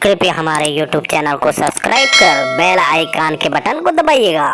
कृपया हमारे YouTube channel को सब्सक्राइब कर बेल आइकन के बटन को दबाइएगा।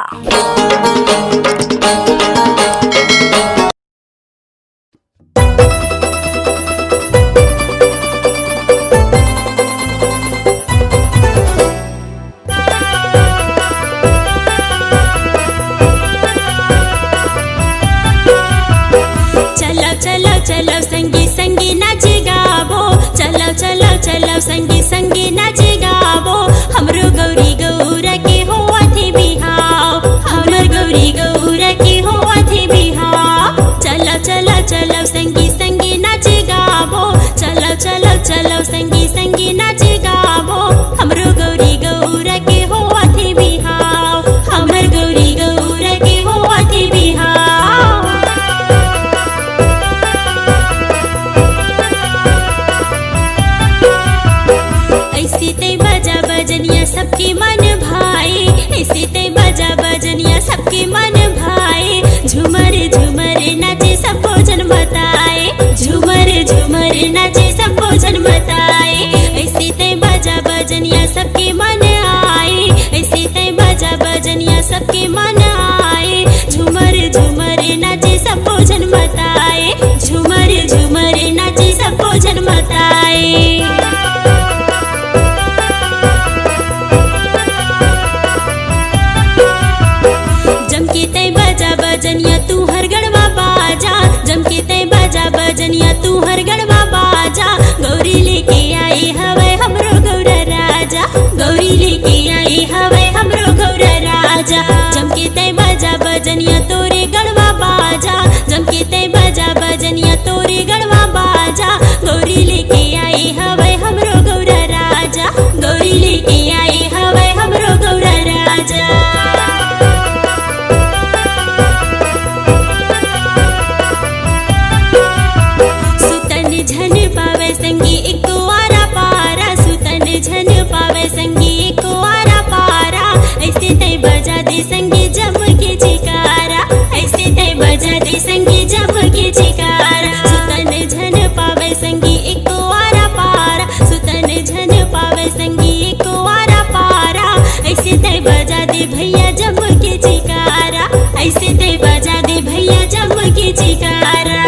चलो चलो चलो संगी संगी नाच गावो, चलो चलो चलो संगी संगी नाच गावो। हमरो गौरी गौरा के होआ थे बिहाव, हमर गौरी गौरा के होआ थे बिहाव। चलो चलो चलो संगी संगी नाच गावो, चलो चलो चलो संगी संगी नाच गावो। हमरो गौरी गौरा के होआ थे बिहाव, हमर गौरी गौरा के होआ थे बिहाव। ऐसे ते बजा बजनिया सबके मन भाए, ऐसे ते बजा बजनिया सबके मन भाए। झूमर झूमर नाचे सब भोजन बताए, झूमर झूमर नाचे सब भोजन बताए। ऐसे ते बजा बजनिया सबके मन आए, ऐसे ते बजा बजनिया सबके मन आए। झूमर झूमर नाचे सब भोजन बताए, झूमर झूमर नाचे सब भोजन बताए। जमके तै बजा बजनिया तू हर गढ़वा बाजा, जमके तै बजा बजनिया तू हर गढ़वा बाजा। गौरी लेके आए हवे हमरो गौरा राजा, गौरी लेके आए हवे हमरो गौरा राजा। जमके तै बजा बजनिया तोरे गढ़वा बाजा, जमके तै बजा बजनिया तोरे गढ़वा बाजा। गौरी लेके आए हवे हमरो गौरा राजा, गौरी लेके आए हवे हमरो गौरा राजा। झन पावे संगी एको आरा पारा, सुतन झन पावे संगी एको आरा पारा। ऐसे तै बजा दे संगी जम के चिकारा, ऐसे तै बजा दे संगी जम के चिकारा। सुतन झन पावे संगी एको आरा पारा, सुतन झन पावे संगी एको आरा पारा। ऐसे तै बजा दे भैया जम के चिकारा, ऐसे तै बजा दे भैया जम के चिकारा।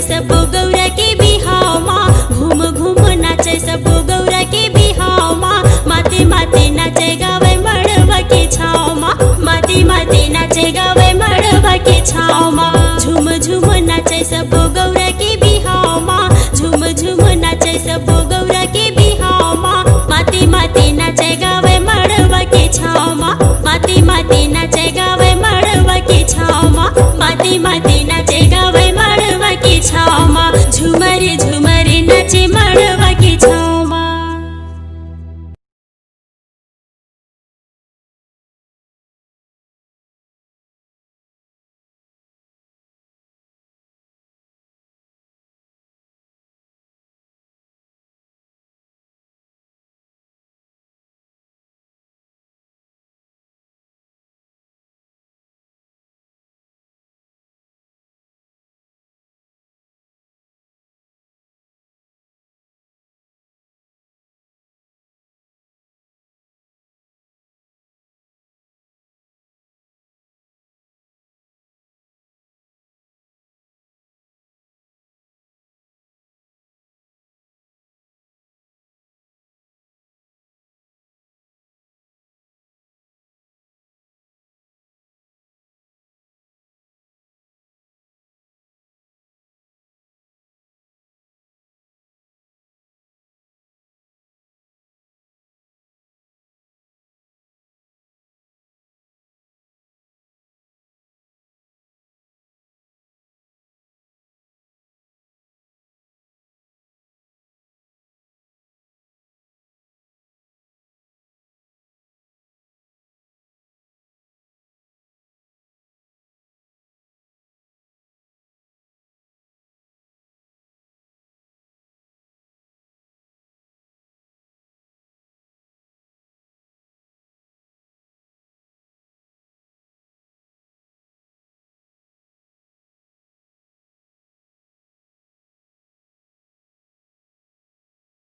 सब गौरा के बिहाव माँ, घूम घूम नाचे सब गौरा के बिहाव माँ। माते माते नाचे गावे मड़वा के छाव माँ, माते माते नाचे गावे मड़वा के छाव माँ। झूम झूम नाचे सब गौरा के बिहाव माँ, झूम झूम नाचे सब गौरा के बिहाव माँ। माते माते नाचे गावे मड़वा के छाव माँ, माते माते नाचे गावे मड़वा के छाव माँ, माते माते नाचे गावे मड़वा के छाव माँ। झूमर झूमर नाचे मड़वा के छाव।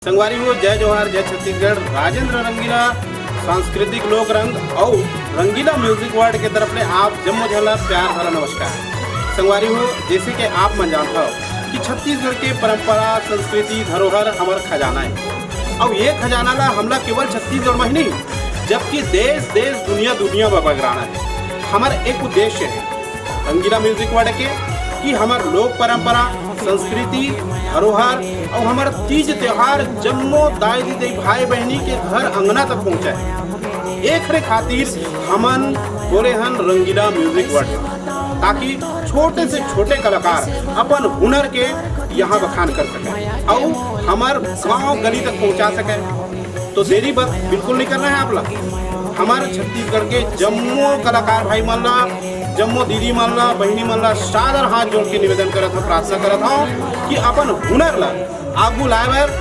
संगवारी हो जय जोहार जय छत्तीसगढ़। राजेंद्र रंगीला सांस्कृतिक लोक रंग और रंगीला म्यूजिक वर्ल्ड के तरफ ले आप जम्मो झला प्यार भरा नमस्कार। संगवारी हो जैसे कि आप मन जानता हो कि छत्तीसगढ़ के परंपरा संस्कृति धरोहर हमार खजाना है और ये खजाना ला हमला केवल छत्तीसगढ़ में ही नहीं जबकि देश देश दुनिया दुनिया में बगराना है। हमारा एक उद्देश्य है रंगीला म्यूजिक वर्ल्ड के कि हमार लोक परंपरा संस्कृति धरोहर और हमारा तीज त्योहार जम्मो दाई दीदी भाई बहनी के घर अंगना तक पहुँचाए। एक खातिर हमन बोले हन रंगीला म्यूजिक वर्ल्ड ताकि छोटे से छोटे कलाकार अपन हुनर के यहाँ बखान कर सके और हमार गाँव गली तक पहुँचा सके। तो देरी बात बिल्कुल नहीं करना है आप लोग। हमारे छत्तीसगढ़ के जम्मो कलाकार भाई मन ला जम्मो दीदी मन ला बहनी मन ला सादर हाथ जोड़ के निवेदन करत हूँ प्रार्थना करत हूँ कि अपन हुनर ला आगू लाए बर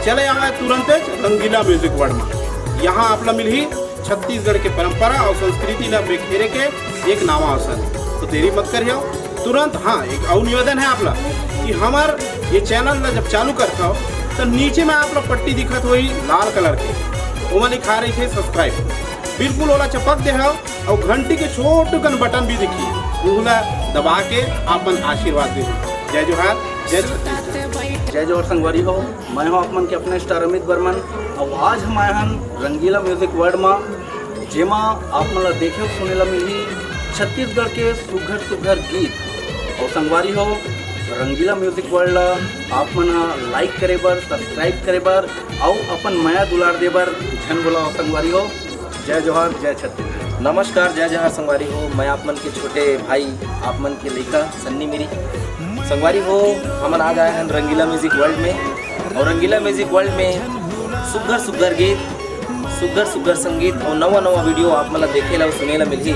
चले आए तुरंत रंगीला म्यूजिक वर्ल्ड में। यहाँ आप ला मिली छत्तीसगढ़ के परंपरा और संस्कृति ला बिखेरे के एक नवा अवसर। तो देरी मत करिए तुरंत। हाँ एक और निवेदन है आप ला कि हमार ये चैनल ला जब चालू करता हो तो नीचे में आप लोग पट्टी दिखत हुई लाल कलर के वो लिखा रही थे सब्सक्राइब बिल्कुल ओला चपक दे और घंटी के छोटू कन बटन भी दिखी उला दबा के अपन आशीर्वाद दे। जय जोहार जय छत्तीसगढ़। जय जोहार संगवारी हो। मैं हूँ आप मन के अपने स्टार अमित बर्मन और आज हम आए हैं रंगीला म्यूजिक वर्ल्ड में जेमा आप मन देखे सुने ला मिली छत्तीसगढ़ के सुघर सुघर गीत। और संगवारी हो रंगीला म्यूजिक वर्ल्ड आप मन लाइक करे बर सब्सक्राइब करे बर और अपन माया दुलार दे बर झन बोला। संगवारी हो जय जोहार जय छत्तीसगढ़। नमस्कार जय जोहार संगवारी हो। मैं आप मन के छोटे भाई आप मन के लड़का सन्नी मेरी संगवारी हो। हमन आज आए हैं रंगीला म्यूजिक वर्ल्ड में और रंगीला म्यूजिक वर्ल्ड में सुघर सुघर गीत सुघर सुघर संगीत और नवा नवा वीडियो आप मन देखे ला सुने ला मिलही।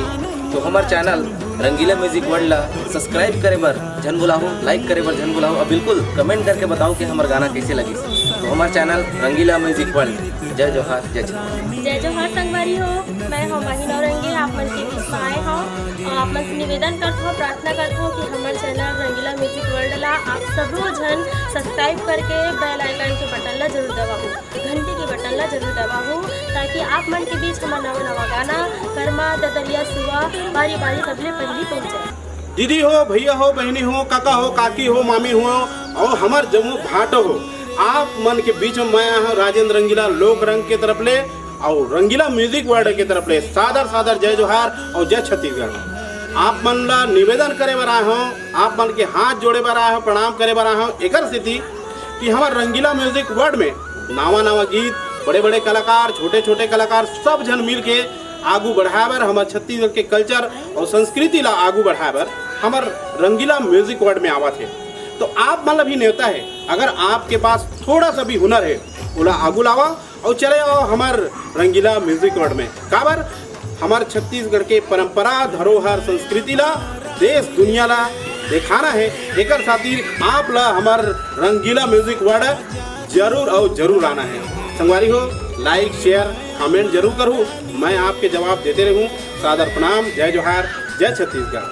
तो हमार चैनल रंगीला म्यूजिक वर्ल्ड ला सब्सक्राइब करे बर झन बुलाहो लाइक करे बर झन बुलाहो और बिल्कुल कमेंट करके बताओ कि हमार गाना कैसे लगी। तो हमार चैनल रंगीला म्यूजिक वर्ल्ड। जय जोहार जय छत्तीसगढ़। जय जोहार संगवारी हो। मैं हूँ महिला रंगे आप मन के बीच में आए हो और आप मन से निवेदन करता हूँ प्रार्थना करता हूँ कि हमारे चैनल रंगीला म्यूजिक वर्ल्ड ला आप सब जन सब्सक्राइब करके बेल आइकन के बटन ला जरूर दबाओ घंटी के बटन ला जरूर दबाओ ताकि आप मन के बीच हमारा नवा नवा गाना कर्मा ददरिया सुआ बारी बारी सबले पहली पहुँचे। दीदी हो भैया हो बहनी हो काका हो काकी हो मामी हो और हमार जम्मू भाट हो आप मन के बीच में मैं हूँ राजेंद्र रंगीला लोक रंग के तरफ ले और रंगीला म्यूजिक वर्ल्ड के तरफ ले सादर सादर जय जोहार और जय छत्तीसगढ़। आप मन ला निवेदन करे बर आए हो आप मन के हाथ जोड़े बर आए हो प्रणाम करे बर आए हो एक स्थिति कि हमारे रंगीला म्यूजिक वर्ल्ड में नवा नवा गीत बड़े बड़े कलाकार छोटे छोटे कलाकार सब जन मिल के आगू बढ़ाए बर हमारे छत्तीसगढ़ के कल्चर और संस्कृति ला आगू बढ़ाए बर हमार रंगीला म्यूजिक वर्ल्ड में आवा थे। तो आप मतलब भी न्योता है अगर आपके पास थोड़ा सा भी हुनर है उला आगू लावा और चले आओ हमार रंगीला म्यूजिक वर्ल्ड में काबर हमार छत्तीसगढ़ के परंपरा धरोहर संस्कृति ला देश दुनिया ला दिखाना है। एक खातिर आप ला हमार रंगीला म्यूजिक वर्ल्ड जरूर और जरूर आना है। संगवारी हो लाइक शेयर कमेंट जरूर करूँ मैं आपके जवाब देते रहूँ। सादर प्रणाम जय जोहार जय छत्तीसगढ़।